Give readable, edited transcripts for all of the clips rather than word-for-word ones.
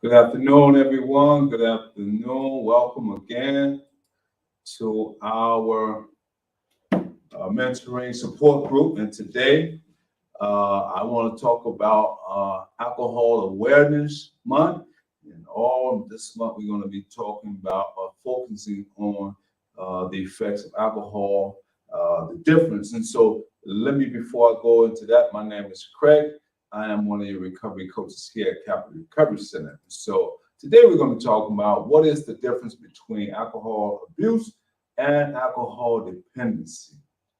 Good afternoon, everyone. Good afternoon. Welcome again to our mentoring support group. And today, I want to talk about Alcohol Awareness Month. And all this month, we're going to be talking about focusing on the effects of alcohol, the difference. And so, before I go into that, my name is Craig. I am one of your recovery coaches here at Capital Recovery Center. So, today we're going to be talking about what is the difference between alcohol abuse and alcohol dependency.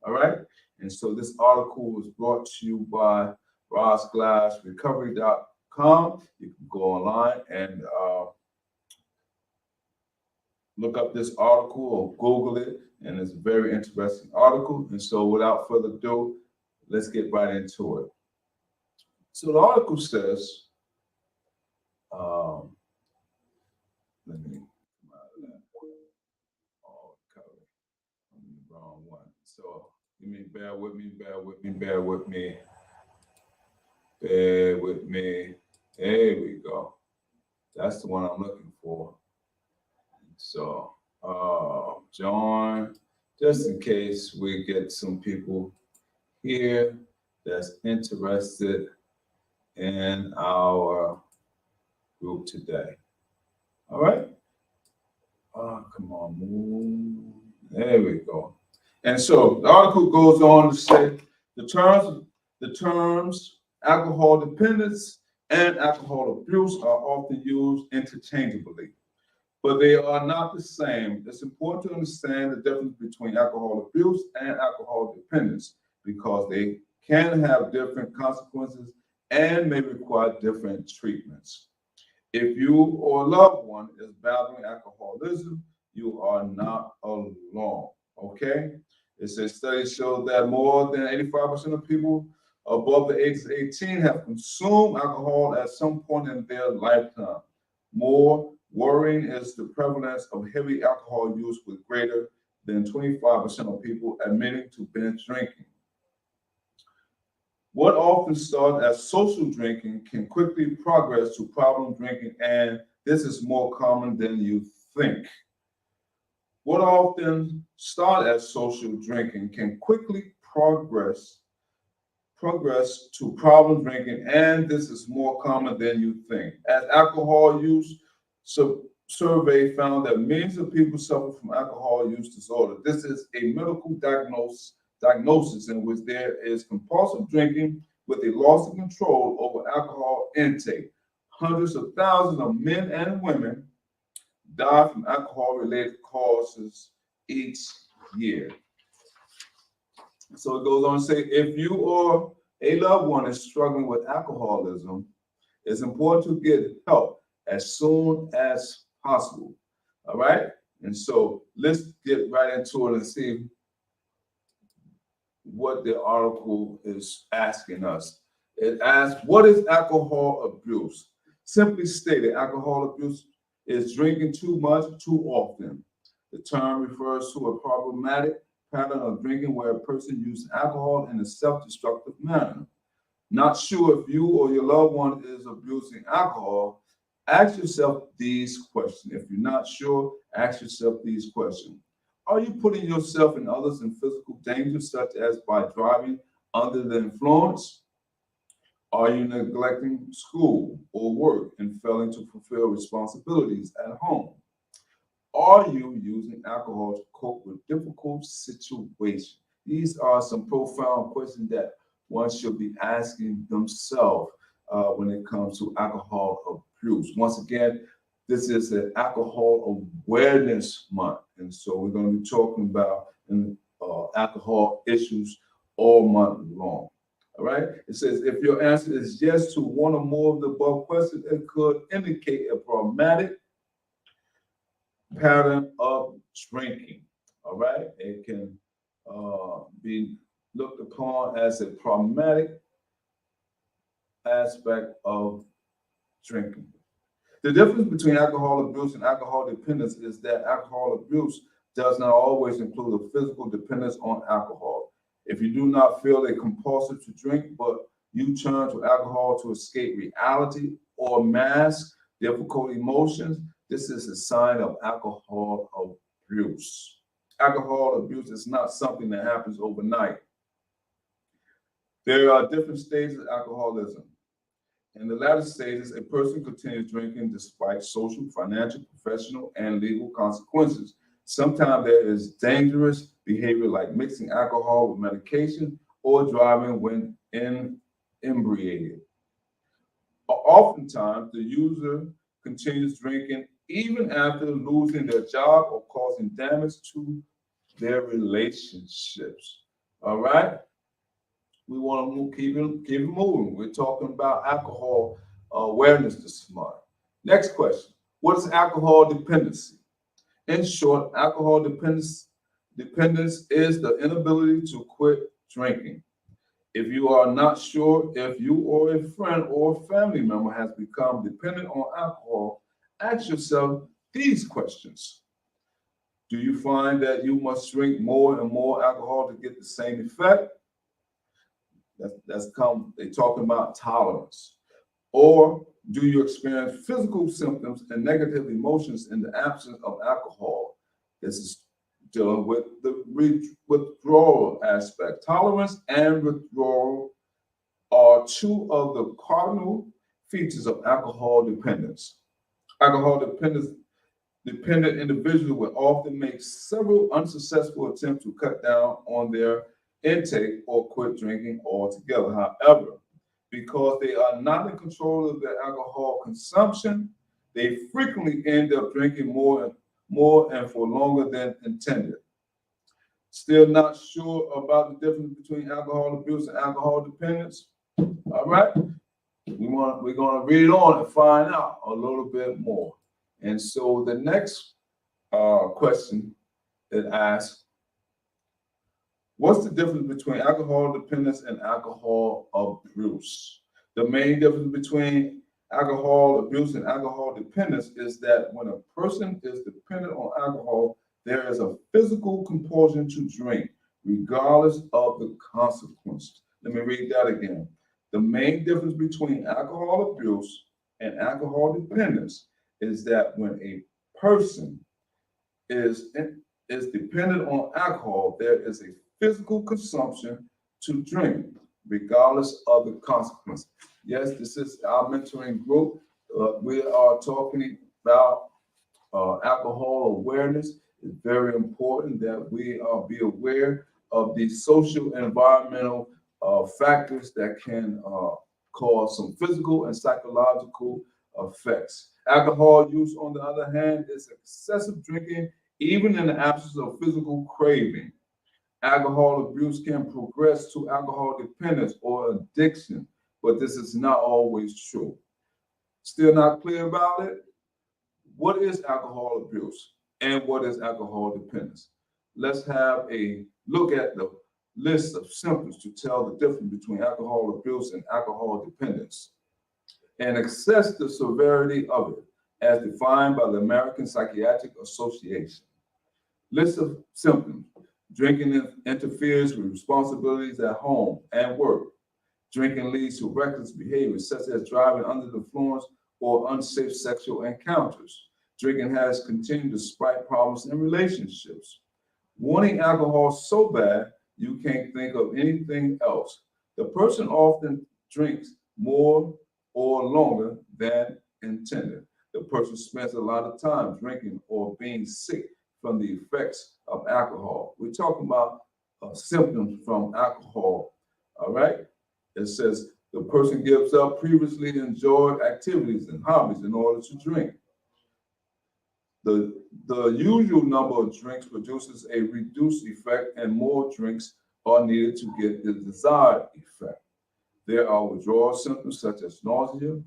All right. And so this article was brought to you by RossGlassRecovery.com. You can go online and look up this article or Google it, and it's a very interesting article. And so without further ado, let's get right into it. So the article says, let me come out of that. Oh, cover. I'm in the wrong one. So bear with me. There we go. That's the one I'm looking for. So, John, just in case we get some people here that's interested in our group today. All right. Come on, move. There we go. And so the article goes on to say the terms alcohol dependence and alcohol abuse are often used interchangeably, but they are not the same. It's important to understand the difference between alcohol abuse and alcohol dependence because they can have different consequences and may require different treatments. If you or a loved one is battling alcoholism, you are not alone. Okay? It says studies show that more than 85% of people above the age of 18 have consumed alcohol at some point in their lifetime. More worrying is the prevalence of heavy alcohol use, with greater than 25% of people admitting to binge drinking. What often starts as social drinking can quickly progress to problem drinking, and this is more common than you think. What often starts as social drinking can quickly progress to problem drinking, and this is more common than you think. As alcohol use survey found that millions of people suffer from alcohol use disorder. This is a medical diagnosis in which there is compulsive drinking with a loss of control over alcohol intake. Hundreds of thousands of men and women die from alcohol-related causes each year. So it goes on to say, if you or a loved one is struggling with alcoholism, it's important to get help as soon as possible. All right? And so let's get right into it and see what the article is asking us. It asks, what is alcohol abuse? Simply stated, alcohol abuse is drinking too much too often. The term refers to a problematic pattern of drinking where a person uses alcohol in a self-destructive manner. Not sure if you or your loved one is abusing alcohol? Ask yourself these questions. If you're not sure, ask yourself these questions. Are you putting yourself and others in physical danger, such as by driving under the influence? Are you neglecting school or work and failing to fulfill responsibilities at home? Are you using alcohol to cope with difficult situations? These are some profound questions that one should be asking themselves when it comes to alcohol abuse. Once again, this is an alcohol awareness month, and so we're going to be talking about alcohol issues all month long. All right. It says if your answer is yes to one or more of the above questions, it could indicate a problematic pattern of drinking. All right. It can be looked upon as a problematic aspect of drinking. The difference between alcohol abuse and alcohol dependence is that alcohol abuse does not always include a physical dependence on alcohol. If you do not feel a compulsion to drink, but you turn to alcohol to escape reality or mask difficult emotions. This is a sign of alcohol abuse. Alcohol abuse is not something that happens overnight. There are different stages of alcoholism. In the latter stages, a person continues drinking despite social, financial, professional, and legal consequences. Sometimes there is dangerous behavior like mixing alcohol with medication or driving when inebriated. Oftentimes, the user continues drinking even after losing their job or causing damage to their relationships. All right? We want to keep it moving. We're talking about alcohol awareness this month. Next question. What is alcohol dependency? In short, alcohol dependence is the inability to quit drinking. If you are not sure if you or a friend or family member has become dependent on alcohol, ask yourself these questions. Do you find that you must drink more and more alcohol to get the same effect? They're talking about tolerance. Or do you experience physical symptoms and negative emotions in the absence of alcohol? This is dealing with the withdrawal aspect. Tolerance and withdrawal are two of the cardinal features of alcohol dependence. Alcohol dependent individuals will often make several unsuccessful attempts to cut down on their intake or quit drinking altogether. However, because they are not in control of their alcohol consumption, they frequently end up drinking more and for longer than intended. Still not sure about the difference between alcohol abuse and alcohol dependence? All right, we're going to read on and find out a little bit more. And so the next question it asks, what's the difference between alcohol dependence and alcohol abuse? The main difference between alcohol abuse and alcohol dependence is that when a person is dependent on alcohol, there is a physical compulsion to drink, regardless of the consequences. Let me read that again. The main difference between alcohol abuse and alcohol dependence is that when a person is dependent on alcohol, there is a physical consumption to drink, regardless of the consequence. Yes, this is our mentoring group. We are talking about alcohol awareness. It's very important that we be aware of the social and environmental factors that can cause some physical and psychological effects. Alcohol use, on the other hand, is excessive drinking, even in the absence of physical craving. Alcohol abuse can progress to alcohol dependence or addiction, but this is not always true. Still not clear about it? What is alcohol abuse and what is alcohol dependence? Let's have a look at the list of symptoms to tell the difference between alcohol abuse and alcohol dependence and assess the severity of it as defined by the American Psychiatric Association. List of symptoms. Drinking interferes with responsibilities at home and work. Drinking leads to reckless behavior, such as driving under the influence or unsafe sexual encounters. Drinking has continued despite problems in relationships. Wanting alcohol so bad you can't think of anything else. The person often drinks more or longer than intended. The person spends a lot of time drinking or being sick from the effects of alcohol. We're talking about symptoms from alcohol, all right? It says the person gives up previously enjoyed activities and hobbies in order to drink. The usual number of drinks produces a reduced effect, and more drinks are needed to get the desired effect. There are withdrawal symptoms such as nausea,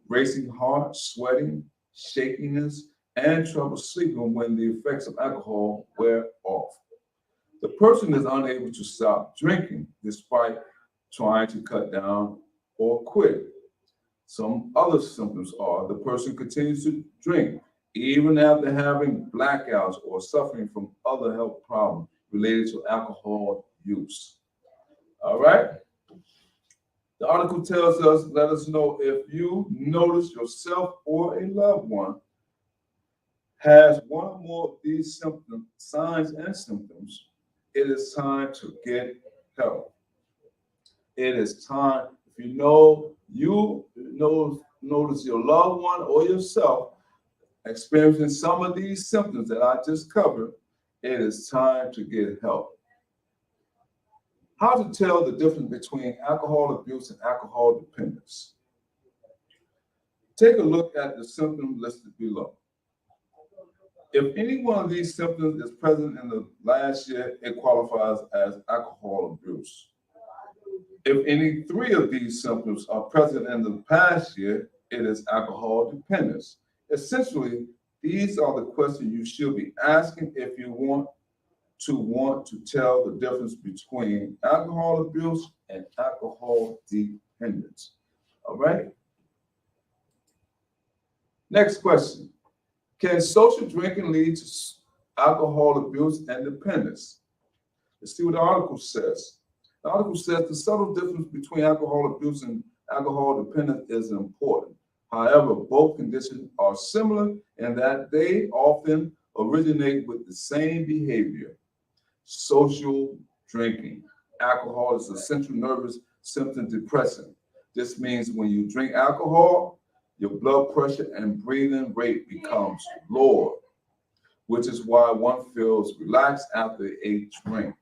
racing heart, sweating, shakiness, and trouble sleeping when the effects of alcohol wear off. The person is unable to stop drinking despite trying to cut down or quit. Some other symptoms are the person continues to drink even after having blackouts or suffering from other health problems related to alcohol use. All right? The article tells us, let us know if you notice yourself or a loved one has one or more of these symptoms, signs and symptoms, it is time to get help. It is time. If notice your loved one or yourself experiencing some of these symptoms that I just covered, it is time to get help. How to tell the difference between alcohol abuse and alcohol dependence. Take a look at the symptoms listed below. If any one of these symptoms is present in the last year, it qualifies as alcohol abuse. If any three of these symptoms are present in the past year, it is alcohol dependence. Essentially, these are the questions you should be asking if you want to tell the difference between alcohol abuse and alcohol dependence. All right? Next question. Can social drinking lead to alcohol abuse and dependence? Let's see what the article says. The article says the subtle difference between alcohol abuse and alcohol dependence is important. However, both conditions are similar in that they often originate with the same behavior. Social drinking. Alcohol is a central nervous symptom depressant. This means when you drink alcohol, your blood pressure and breathing rate becomes lower, which is why one feels relaxed after a drink.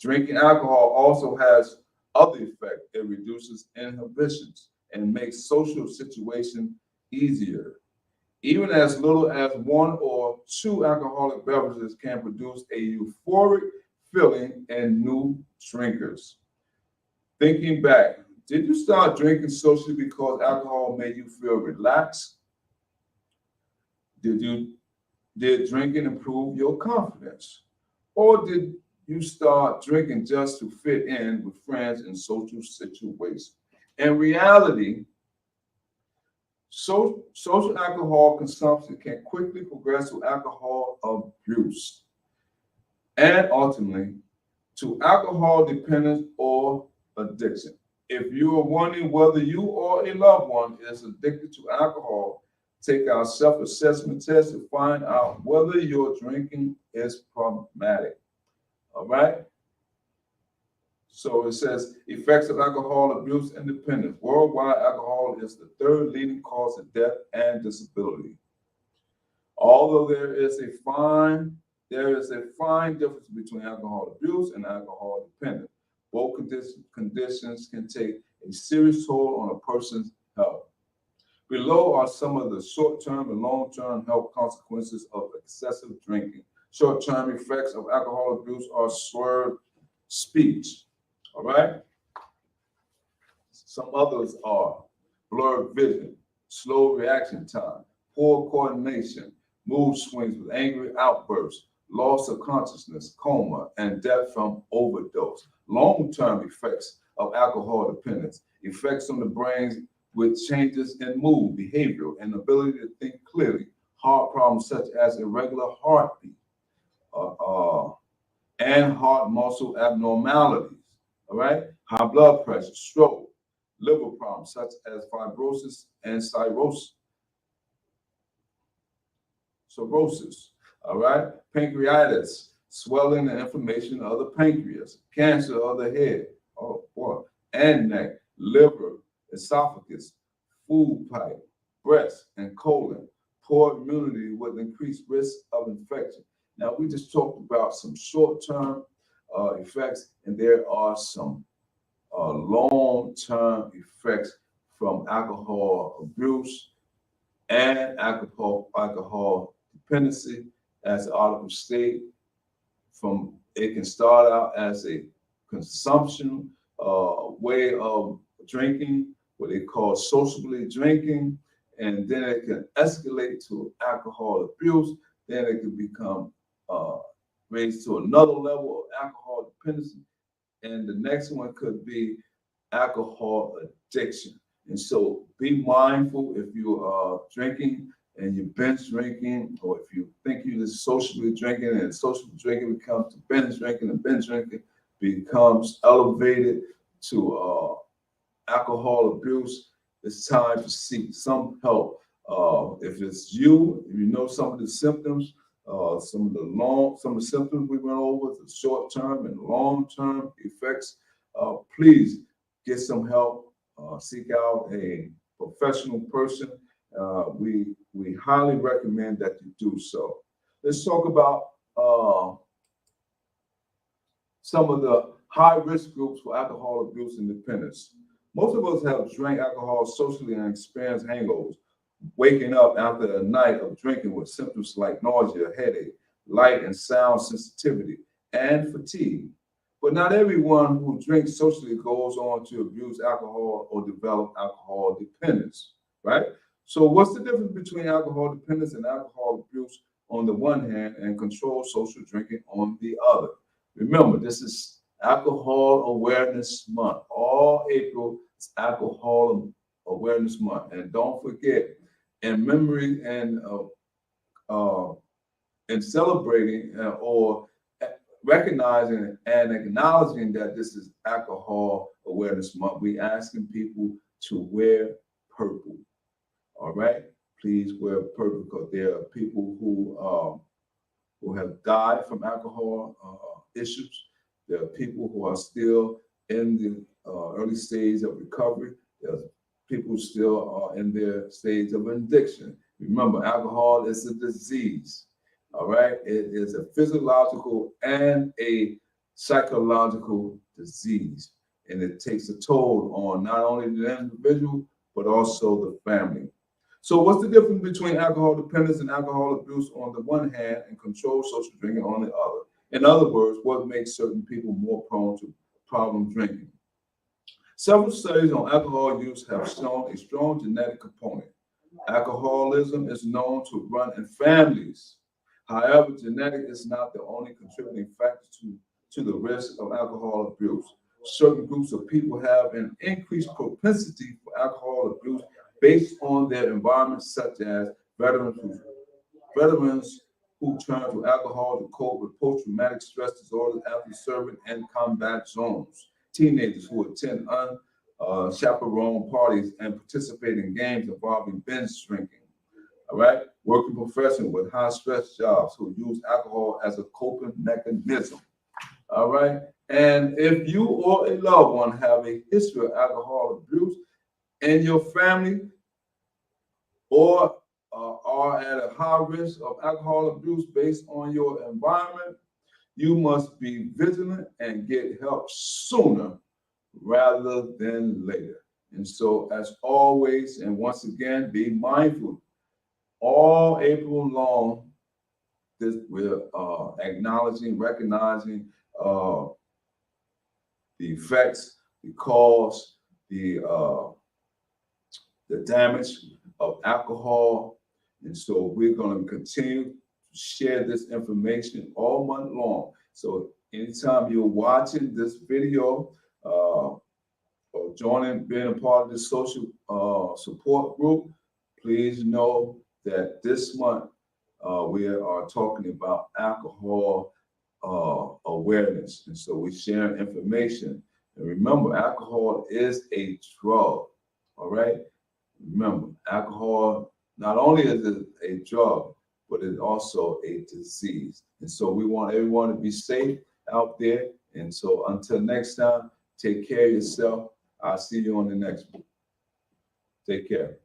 Drinking alcohol also has other effects. It reduces inhibitions and makes social situations easier. Even as little as one or two alcoholic beverages can produce a euphoric feeling in new drinkers. Thinking back, did you start drinking socially because alcohol made you feel relaxed? Did drinking improve your confidence? Or did you start drinking just to fit in with friends in social situations? In reality, social alcohol consumption can quickly progress to alcohol abuse and ultimately to alcohol dependence or addiction. If you are wondering whether you or a loved one is addicted to alcohol, take our self-assessment test to find out whether your drinking is problematic. All right? So it says effects of alcohol abuse and dependence. Worldwide, alcohol is the third leading cause of death and disability. Although there is a fine difference between alcohol abuse and alcohol dependence. Both conditions can take a serious toll on a person's health. Below are some of the short-term and long-term health consequences of excessive drinking. Short-term effects of alcohol abuse are slurred speech. All right? Some others are blurred vision, slow reaction time, poor coordination, mood swings with angry outbursts, loss of consciousness, coma, and death from overdose. Long-term effects of alcohol dependence, effects on the brain with changes in mood, behavior, and ability to think clearly, heart problems such as irregular heartbeat, and heart muscle abnormalities, all right? High blood pressure, stroke, liver problems such as fibrosis and cirrhosis, all right? Pancreatitis, swelling and inflammation of the pancreas, cancer of the head, oh boy, and neck, liver, esophagus, food pipe, breast, and colon, poor immunity with increased risk of infection. Now, we just talked about some short-term effects, and there are some long-term effects from alcohol abuse and alcohol dependency. As the article states, it can start out as a consumption way of drinking, what they call socially drinking, and then it can escalate to alcohol abuse. Then it can become raised to another level of alcohol dependency, and the next one could be alcohol addiction. And so be mindful if you are drinking and you binge drinking, or if you think you're just socially drinking and social drinking becomes to binge drinking, and binge drinking becomes elevated to alcohol abuse, it's time to seek some help. If it's you, if you know some of the symptoms, some of the symptoms we went over, the short-term and long-term effects, please get some help. Seek out a professional person. We highly recommend that you do so. Let's talk about some of the high-risk groups for alcohol abuse and dependence. Most of us have drank alcohol socially and experienced hangovers, waking up after a night of drinking with symptoms like nausea, headache, light and sound sensitivity, and fatigue. But not everyone who drinks socially goes on to abuse alcohol or develop alcohol dependence, right? So, what's the difference between alcohol dependence and alcohol abuse on the one hand and controlled social drinking on the other? Remember, this is Alcohol Awareness Month. All April is Alcohol Awareness Month. And don't forget, in memory and celebrating or recognizing and acknowledging that this is Alcohol Awareness Month, we asking people to wear purple. All right, please wear purple because there are people who have died from alcohol issues. There are people who are still in the early stage of recovery. There's people who still are in their stage of addiction. Remember, alcohol is a disease. All right, it is a physiological and a psychological disease, and it takes a toll on not only the individual but also the family. So, what's the difference between alcohol dependence and alcohol abuse on the one hand and controlled social drinking on the other? In other words, what makes certain people more prone to problem drinking? Several studies on alcohol use have shown a strong genetic component. Alcoholism is known to run in families. However, genetic is not the only contributing factor to the risk of alcohol abuse. Certain groups of people have an increased propensity for alcohol abuse based on their environment, such as veterans who turn to alcohol to cope with post-traumatic stress disorders after serving in combat zones, teenagers who attend unchaperoned parties and participate in games involving binge drinking. All right, working professionals with high-stress jobs who use alcohol as a coping mechanism. All right, and if you or a loved one have a history of alcohol abuse in your family, or are at a high risk of alcohol abuse based on your environment, you must be vigilant and get help sooner rather than later. And so, as always, and once again, be mindful. All April long, we're acknowledging, recognizing the effects, the cause, the damage of alcohol. And so we're going to continue to share this information all month long. So anytime you're watching this video or joining, being a part of the social support group, please know that this month we are talking about alcohol awareness. And so we're sharing information. And remember, alcohol is a drug. All right? Remember, alcohol not only is it a drug, but it's also a disease. And so we want everyone to be safe out there. And so until next time, take care of yourself. I'll see you on the next one. Take care.